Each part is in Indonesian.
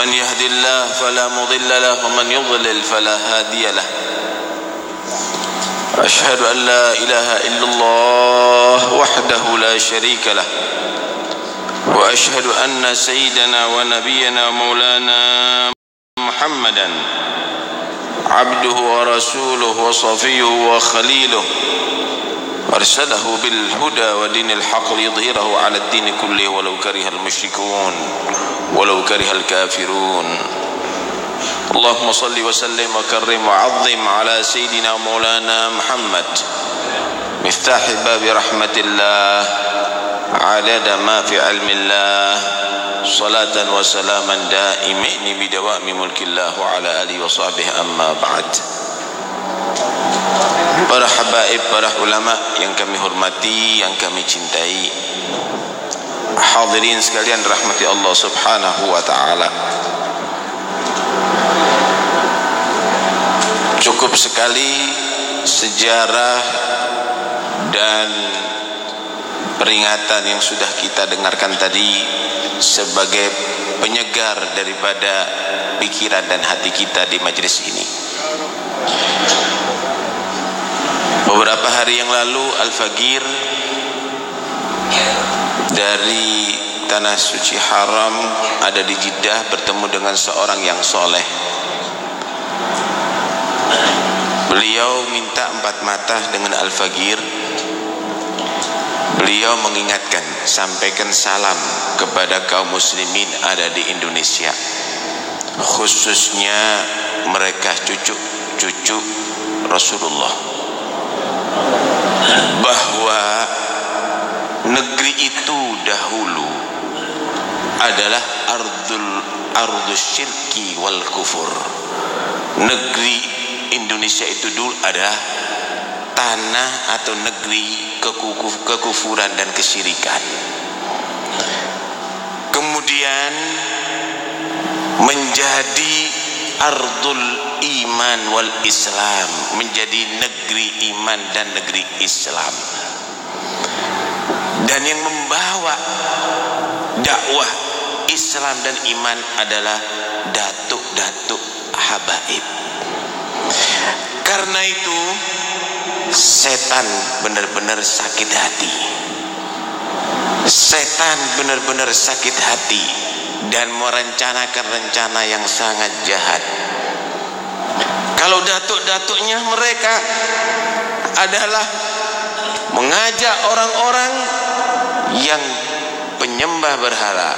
من يهد الله فلا مضل له ومن يضلل فلا هادي له أشهد أن لا إله إلا الله وحده لا شريك له وأشهد أن سيدنا ونبينا ومولانا محمدا عبده ورسوله وصفيه وخليله أرسله بالهدى ودين الحق ليظهره على الدين كله ولو كره المشركون ولو كره الكافرون اللهم صل وسلم وكرم وعظم على سيدنا ومولانا محمد مفتاح باب رحمة الله عدد ما في علم الله صلاة وسلاما دائمين بدوام ملك الله وعلى آله وصحبه أما بعد. Para habaib, para ulama yang kami hormati, yang kami cintai, hadirin sekalian rahmati Allah subhanahu wa ta'ala. Cukup sekali sejarah dan peringatan yang sudah kita dengarkan tadi sebagai penyegar daripada pikiran dan hati kita di majlis ini. Beberapa hari yang lalu Al-Fagir dari tanah suci haram ada di Jeddah bertemu dengan seorang yang soleh. Beliau minta 4 mata dengan Al-Fagir. Beliau mengingatkan, sampaikan salam kepada kaum muslimin ada di Indonesia, khususnya mereka cucu Rasulullah, bahwa negeri itu dahulu adalah ardus syirki wal kufur. Negeri Indonesia itu dulu adalah tanah atau negeri kekufuran dan kesyirikan. Kemudian menjadi ardul iman wal Islam, menjadi negeri iman dan negeri Islam. Dan yang membawa dakwah Islam dan iman adalah datuk-datuk habaib. Karena itu setan benar-benar sakit hati. Setan benar-benar sakit hati dan merencanakan rencana yang sangat jahat. Kalau datuk-datuknya mereka adalah mengajak orang-orang yang penyembah berhala,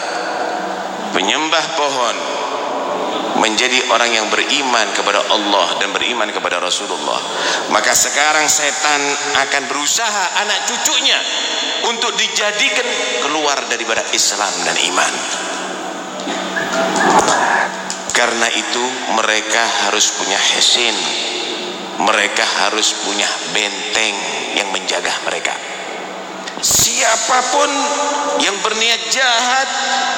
penyembah pohon, menjadi orang yang beriman kepada Allah dan beriman kepada Rasulullah, maka sekarang setan akan berusaha anak cucunya untuk dijadikan keluar daripada Islam dan iman. Karena itu mereka harus punya hisin, mereka harus punya benteng yang menjaga mereka. Siapapun yang berniat jahat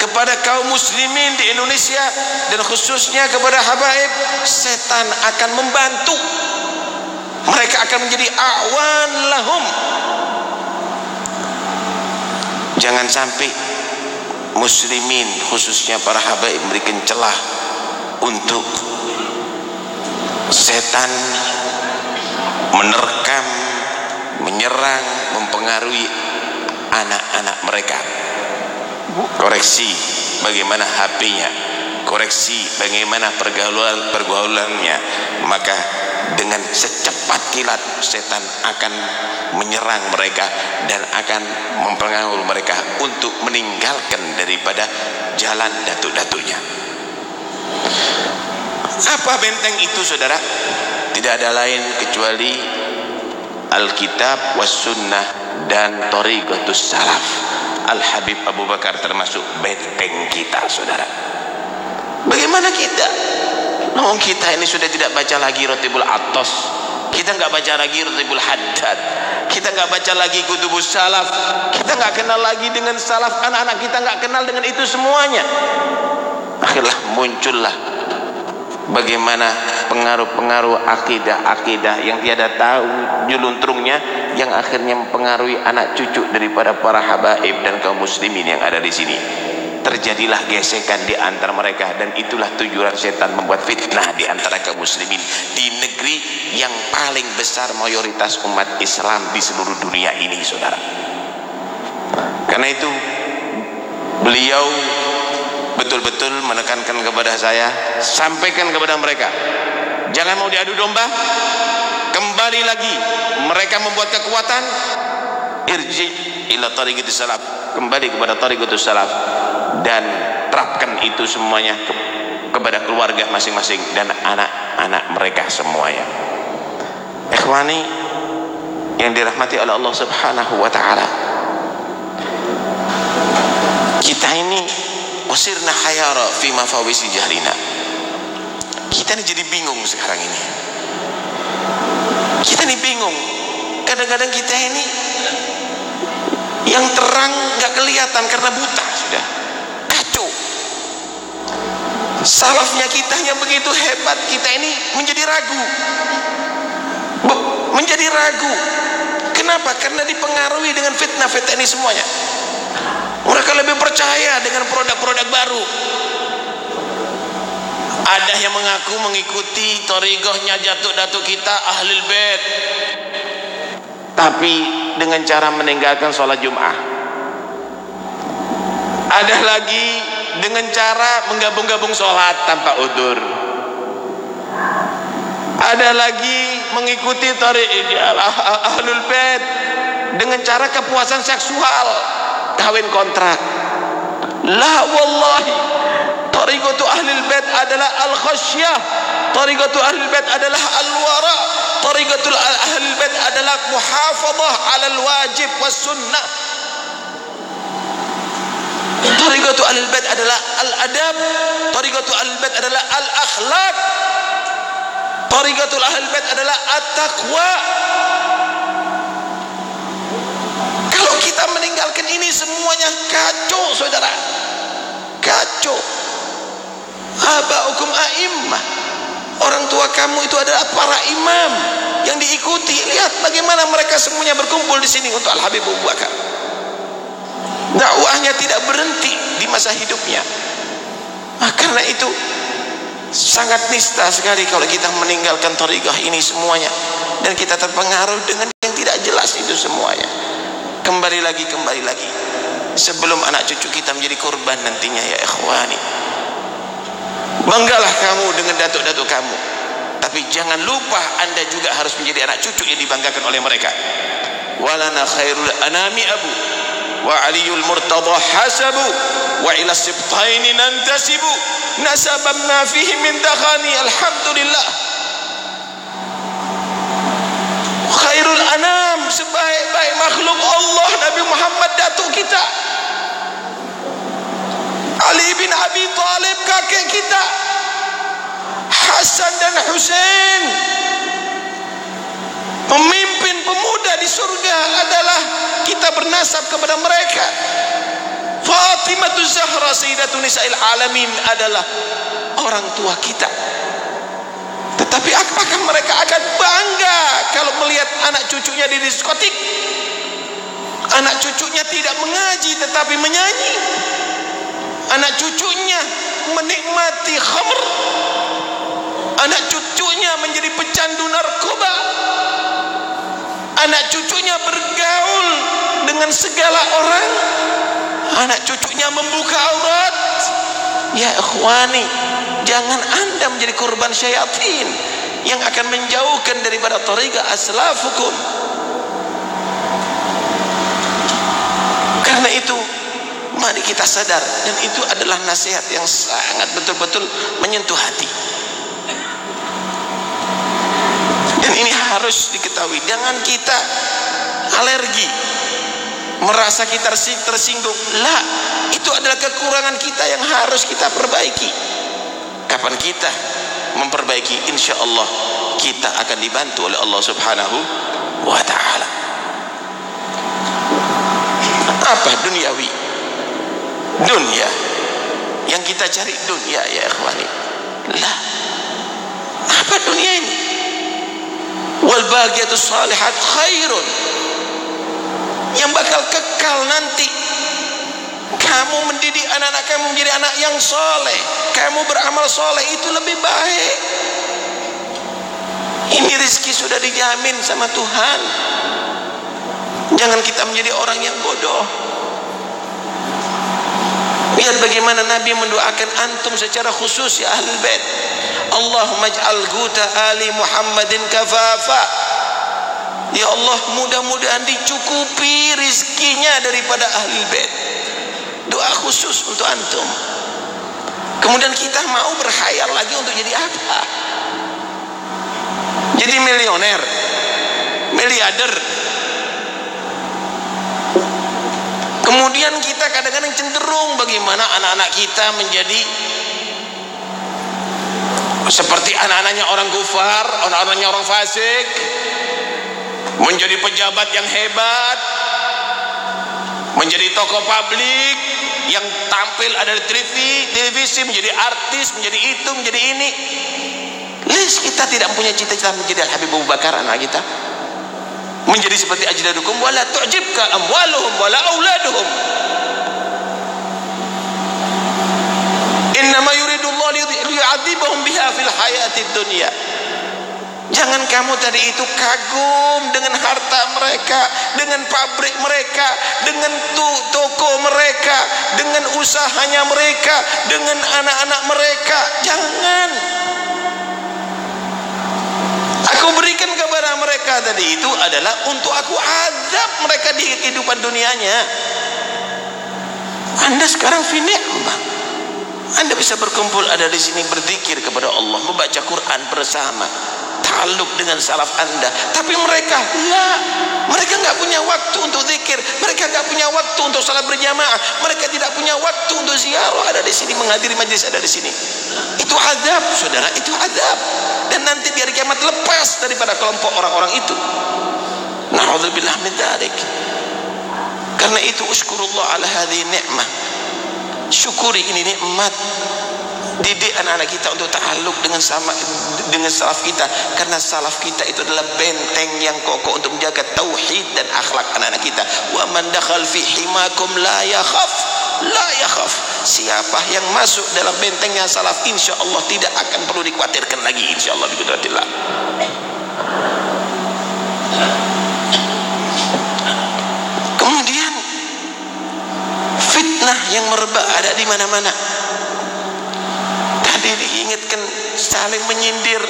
kepada kaum muslimin di Indonesia dan khususnya kepada habaib, setan akan membantu. Mereka akan menjadi awan lahum. Jangan sampai muslimin khususnya para habaib memberikan celah untuk setan menerkam, menyerang, mempengaruhi anak-anak mereka. Koreksi bagaimana HP-nya, koreksi bagaimana pergaulannya, maka dengan secepat kilat setan akan menyerang mereka dan akan mempengaruhi mereka untuk meninggalkan daripada jalan datuk-datuknya. Apa benteng itu, saudara? Tidak ada lain kecuali Alkitab was sunnah dan thariqatus salaf. Al-Habib Abu Bakar termasuk benteng kita, saudara. Bagaimana kita? Kita ini sudah tidak baca lagi Ratibul Atos, kita nggak baca lagi Ratibul Haddad, kita nggak baca lagi Kutubus Salaf, kita nggak kenal lagi dengan salaf, anak-anak kita nggak kenal dengan itu semuanya. Akhirnya muncullah bagaimana pengaruh-pengaruh akidah-akidah yang tiada tahu juluntrungnya, yang akhirnya mempengaruhi anak cucu daripada para habaib dan kaum muslimin yang ada di sini. terjadilah gesekan di antara mereka, dan itulah tujuan setan membuat fitnah di antara kaum muslimin di negeri yang paling besar mayoritas umat Islam di seluruh dunia ini, saudara. Karena itu beliau betul-betul menekankan kepada saya, sampaikan kepada mereka, jangan mau diadu domba. Kembali lagi mereka membuat kekuatan, irji ila tariqatus salaf, kembali kepada tariqatus salaf, dan terapkan itu semuanya kepada keluarga masing-masing dan anak-anak mereka semuanya. Ikhwani yang dirahmati oleh Allah Subhanahu wa taala, kita ini wasirna hayara fi mafawisi jahlina. Kita ini jadi bingung sekarang ini. Kita ini bingung. Kadang-kadang kita ini yang terang nggak kelihatan karena buta sudah. Kacau. Salafnya kita yang begitu hebat, kita ini menjadi ragu. Menjadi ragu. Kenapa? Karena dipengaruhi dengan fitnah-fitnah ini semuanya. Mereka lebih percaya dengan produk-produk baru. Ada yang mengaku mengikuti thariqahnya datuk-datuk kita Ahlul Bait, tapi dengan cara meninggalkan sholat Jum'ah. Ada lagi dengan cara menggabung-gabung sholat tanpa udzur. Ada lagi mengikuti Ahlul Bait dengan cara kepuasan seksual, kawin kontrak. La wallahi, tariqatu ahlul bait adalah al-khasyah, tariqatu ahlul bait adalah al-wara, tariqatul ahlul bait adalah muhafadzah 'alal wajib was sunnah. Tariqatu ahlul bait adalah al-adab, tariqatu ahlul bait adalah al-akhlaq, tariqatul ahlul bait adalah at-taqwa. Kalau kita meninggalkan ini semuanya kacau, saudara. Kacau. Abaukum a'immah, orang tua kamu itu adalah para imam yang diikuti. Lihat bagaimana mereka semuanya berkumpul di sini untuk Al-Habib Abu Bakar. Dakwahnya tidak berhenti di masa hidupnya. Karena itu sangat nista sekali kalau kita meninggalkan thariqah ini semuanya dan kita terpengaruh dengan yang tidak jelas itu semuanya. Kembali lagi sebelum anak cucu kita menjadi korban nantinya, ya ikhwani, banggalah kamu dengan datuk-datuk kamu, tapi jangan lupa anda juga harus menjadi anak cucu yang dibanggakan oleh mereka. Walana khairul anami abu wa aliyul murtada hasabu wa ila sibtaini nantasibu nasabamna fihi min dakhani alhamdulillah. Khairul anam, sebaik-baik makhluk Allah Nabi Muhammad datuk kita, Ali bin Abi Thalib kakek kita, Hasan dan Husain, pemimpin pemuda di surga adalah kita bernasab kepada mereka. Fatimah Zahra Sayyidatun Nisa'il Alamin adalah orang tua kita. Tetapi apakah mereka akan bangga kalau melihat anak cucunya di diskotik? Anak cucunya tidak mengaji tetapi menyanyi. Anak cucunya menikmati khamr. Anak cucunya menjadi pecandu narkoba. Anak cucunya bergaul dengan segala orang. Anak cucunya membuka aurat. Ya ikhwani, jangan anda menjadi korban syaitan yang akan menjauhkan daripada thariqah aslafukum. Karena itu mari kita sadar, dan itu adalah nasihat yang sangat betul-betul menyentuh hati. Dan ini harus diketahui, jangan kita alergi, merasa kita tersinggung. Lah, itu adalah kekurangan kita yang harus kita perbaiki. Kapan kita memperbaiki, insya Allah kita akan dibantu oleh Allah Subhanahu wa ta'ala. Apa duniawi? Dunia yang kita cari, dunia ya ikhwani. Lah, apa dunia ini? Wal baqiyatus shalihat khairun, yang bakal kekal nanti. Kamu mendidik anak-anak kamu menjadi anak yang soleh, kamu beramal soleh, itu lebih baik. Ini rezeki sudah dijamin sama Tuhan. Jangan kita menjadi orang yang bodoh. Lihat bagaimana Nabi mendoakan antum secara khusus, ya Ahlul Bait. Allahumma ij'al guta ali Muhammadin kafafa. Ya Allah, mudah-mudahan dicukupi rizkinya daripada Ahlul Bait. Doa khusus untuk antum. Kemudian kita mau berkhayal lagi untuk jadi apa? Jadi milioner, miliarder. Kemudian kita kadang-kadang cenderung bagaimana anak-anak kita menjadi seperti anak-anaknya orang kufar, anak-anaknya orang fasik, menjadi pejabat yang hebat, menjadi tokoh publik yang tampil ada di televisi, menjadi artis, menjadi itu, menjadi ini. Kita tidak punya cita-cita menjadi Al-Habib Abu Bakar anak kita, menjadi seperti ajdadukum, wala tu'jibka amwaluhum wala auladuhum, innama yuridullahu liyu'adzibahum biha fil hayatid dunya. Jangan kamu tadi itu kagum dengan harta mereka, dengan pabrik mereka, dengan toko mereka, dengan usahanya mereka, dengan anak-anak mereka. Jangan. Aku berikan kepada mereka tadi itu adalah untuk aku azab mereka di kehidupan dunianya. Anda sekarang fi ni'mah. Anda bisa berkumpul ada di sini berzikir kepada Allah, membaca Quran bersama, ta'alluq dengan salaf Anda. Tapi mereka mereka enggak punya waktu untuk zikir, mereka enggak punya waktu untuk salat berjamaah, mereka tidak punya waktu untuk ziarah, ada di sini menghadiri majlis, ada di sini. Itu azab, saudara, itu azab. Dan nanti di hari kiamat lepas daripada kelompok orang-orang itu. Na'udzubillah min dzalik. Karena itu uskurullah ala hadhihi ni'mah. Syukuri ini nikmat. Didik anak-anak kita untuk ta'alluq dengan salaf kita, karena salaf kita itu adalah benteng yang kokoh untuk menjaga tauhid dan akhlak anak-anak kita. Wa man dakhal fi himakum la yakhaf. Siapa yang masuk dalam bentengnya salaf, insya Allah tidak akan perlu dikhawatirkan lagi, insya Allah biqudratillah. Kemudian fitnah yang merebak ada di mana-mana. Tadi diingatkan saling menyindir,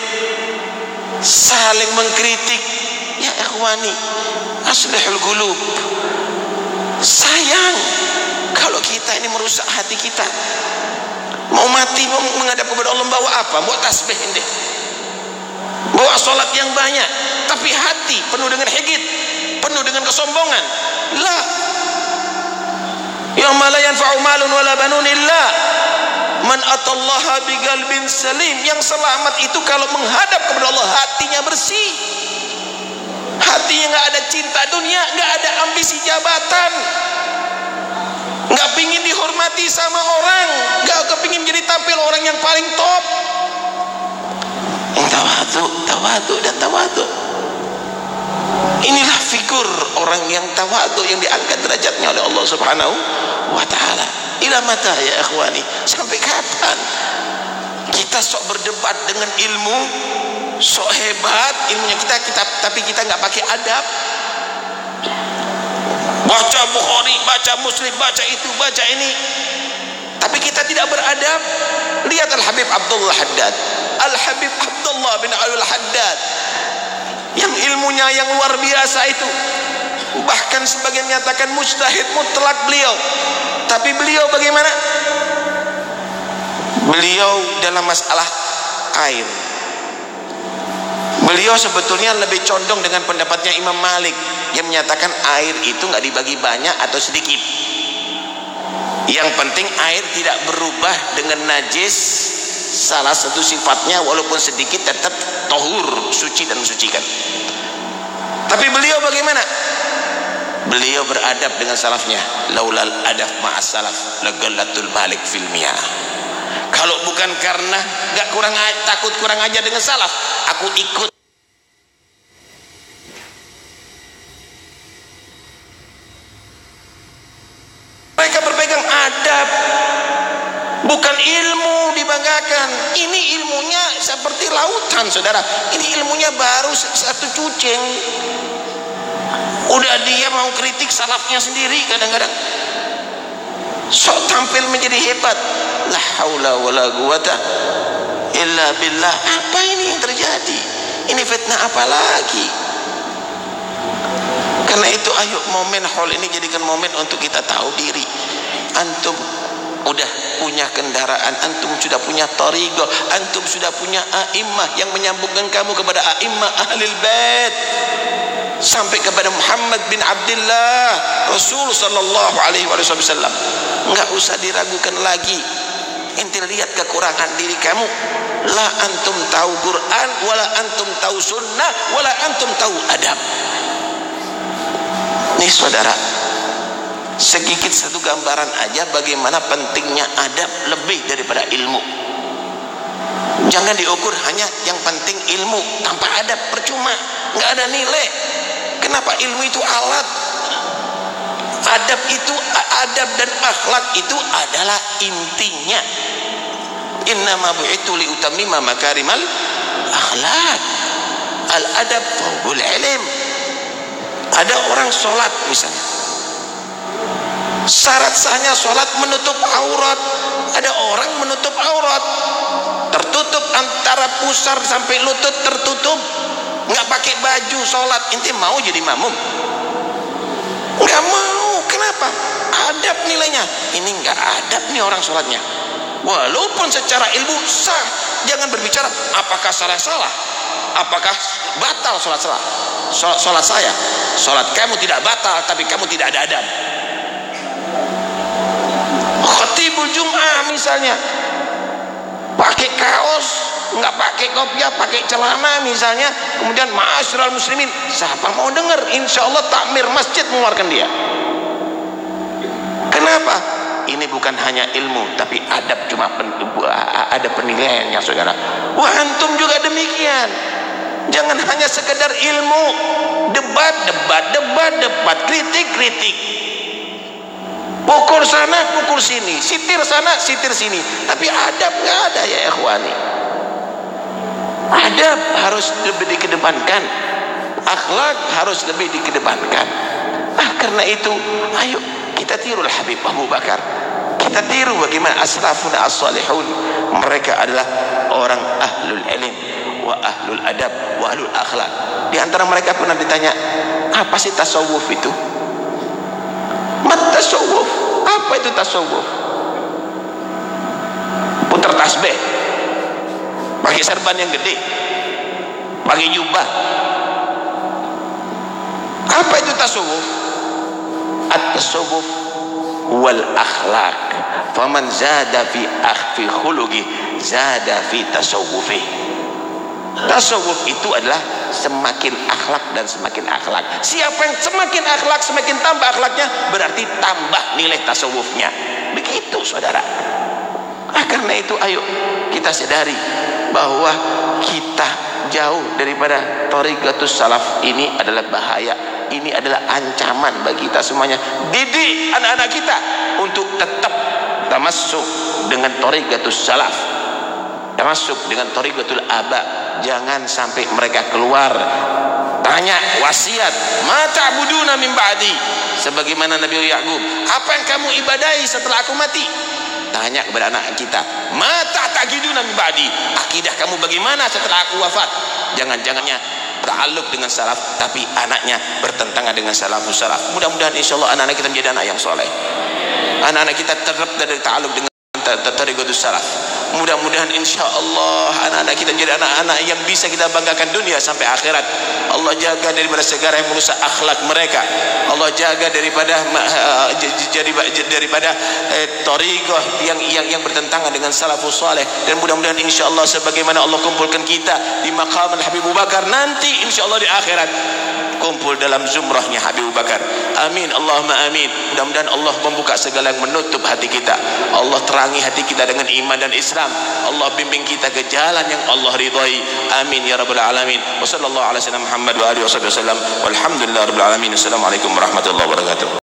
saling mengkritik. Ya ikhwani, aslihul qulub. Sayang kalau kita ini merusak hati kita. Mau mati, mau menghadap kepada Allah, bawa apa? Bawa tasbih ini, bawa sholat yang banyak, tapi hati penuh dengan hikit, penuh dengan kesombongan. La yauma la yanfa'u malun wala banun illa man atallaha biqalbin salim. Yang selamat itu kalau menghadap kepada Allah hatinya bersih, hatinya nggak ada cinta dunia, nggak ada ambisi jabatan, nggak pingin dihormati sama orang, nggak kepingin jadi tampil orang yang paling top. Yang tawadu dan tawadu. Inilah figur orang yang tawadu yang diangkat derajatnya oleh Allah Subhanahu wa taala. Ila mata ya ikhwani? Sampai kapan kita sok berdebat dengan ilmu, sok hebat ilmunya kita tapi kita nggak pakai adab? Baca Bukhari, baca Muslim, baca itu, baca ini, tapi kita tidak beradab. Lihat Al-Habib Abdullah Haddad, Al-Habib Abdullah bin Alul Haddad, yang ilmunya yang luar biasa itu, bahkan sebagian menyatakan mujtahid mutlak beliau. Tapi beliau bagaimana? Beliau dalam masalah air, beliau sebetulnya lebih condong dengan pendapatnya Imam Malik yang menyatakan air itu nggak dibagi banyak atau sedikit. Yang penting air tidak berubah dengan najis, salah satu sifatnya walaupun sedikit tetap tahur, suci dan mensucikan. Tapi beliau bagaimana? Beliau beradab dengan salafnya. Laulal adab ma'as salaf lagallatul balik fil miyah. Kalau bukan karena takut kurang ajar dengan salaf, aku ikut mereka berpegang Bukan ilmu dibanggakan. Ini ilmunya seperti lautan, saudara. Ini ilmunya baru satu cuceng. Udah dia mau kritik salafnya sendiri kadang-kadang. Sok tampil menjadi hebat. La haula wala quwata illa billah. Apa ini yang terjadi? Ini fitnah apa lagi? Karena itu ayo momen haul ini jadikan momen untuk kita tahu diri. Antum udah punya kendaraan, antum sudah punya thariqah, antum sudah punya a'immah yang menyambungkan kamu kepada a'immah ahlul bait sampai kepada Muhammad bin Abdullah Rasul sallallahu alaihi wasallam. Enggak usah diragukan lagi. Ente lihat kekurangan diri kamu. La antum tahu Quran, wala antum tahu sunnah, wala antum tahu adab. Nih saudara, sedikit satu gambaran aja bagaimana pentingnya adab lebih daripada ilmu. Jangan diukur hanya yang penting ilmu, tanpa adab percuma, nggak ada nilai. Kenapa? Ilmu itu alat, adab dan akhlak itu adalah intinya. Innama bu'itu li utammima makarimal akhlak. Al adab fawqul ilm. Ada orang sholat misalnya, syarat sahnya sholat menutup aurat. Ada orang menutup aurat, tertutup antara pusar sampai lutut, tertutup, nggak pakai baju sholat. Inti mau jadi makmum? Nggak mau. Kenapa? Adab nilainya. Ini nggak adab nih orang sholatnya. Walaupun secara ilmu sah. Jangan berbicara apakah salah, apakah batal sholat saya. Sholat kamu tidak batal, tapi kamu tidak ada adab. Khatibul Jum'ah misalnya pakai kaos, nggak pakai kopiah, pakai celana misalnya, kemudian ma'asyiral muslimin, siapa mau dengar? Insya Allah takmir masjid mengeluarkan dia. Kenapa? Ini bukan hanya ilmu, tapi adab, cuma ada penilaiannya, saudara. Wah, antum juga demikian. Jangan hanya sekedar ilmu, debat, kritik, pukul sana, pukul sini, sitir sana, sitir sini, tapi adab nggak ada ya ikhwani. Adab harus lebih dikedepankan, akhlak harus lebih dikedepankan. Karena itu, ayo kita tiru Habib Abu Bakar, kita tiru bagaimana aslafun as-salihun. Mereka adalah orang ahlul ilm wa ahlul adab wa ahlul akhlak. Di antara mereka pernah ditanya, apa sih tasawuf itu? Mat tasawuf, apa itu tasawuf? Putar tasbih, pakai serban yang gede, pakai jubah. Apa itu tasawuf? At-tasawuf wal akhlak. Faman zada fi khuluqi zada fi tasawufi. Tasawuf itu adalah semakin akhlak dan semakin akhlak. Siapa yang semakin akhlak, semakin tambah akhlaknya, berarti tambah nilai tasawufnya. Begitu saudara. Karena itu ayo kita sadari bahwa kita jauh daripada thariqatus salaf. Ini adalah bahaya, ini adalah ancaman bagi kita semuanya. Didik anak-anak kita untuk tetap tamassuk dengan thariqatus salaf, tamassuk dengan thariqatul aba. Jangan sampai mereka keluar tanya wasiat, ma ta'buduna min ba'di, sebagaimana Nabi Yakub, apa yang kamu ibadahi setelah aku mati? Tanya kepada anak kita, ma ta'taqiduna min ba'di, akidah kamu bagaimana setelah aku wafat? Jangan-jangannya ta'alluq dengan salaf, tapi anaknya bertentangan dengan salafus salaf. Mudah-mudahan insyaallah anak-anak kita menjadi anak yang soleh, anak-anak kita terlepas dari ta'alluq dengan thariqatus salaf. Mudah-mudahan insyaallah anak-anak kita menjadi anak-anak yang bisa kita banggakan dunia sampai akhirat. Allah jaga daripada segala yang merusak akhlak mereka. Allah jaga daripada thariqah yang bertentangan dengan salafus saleh. Dan mudah-mudahan insyaallah sebagaimana Allah kumpulkan kita di maqam Habib Abu Bakar, nanti insyaallah di akhirat kumpul dalam zumrahnya Habib Abu Bakar. Amin, Allahumma amin. Mudah-mudahan Allah membuka segala yang menutup hati kita. Allah terangi hati kita dengan iman dan Islam. Allah bimbing kita ke jalan yang Allah ridhai. Amin ya rabbal alamin. Wa sallallahu ala sayyidina Muhammad wa alihi wasallam. Walhamdulillah rabbil alamin. Assalamualaikum warahmatullahi wabarakatuh.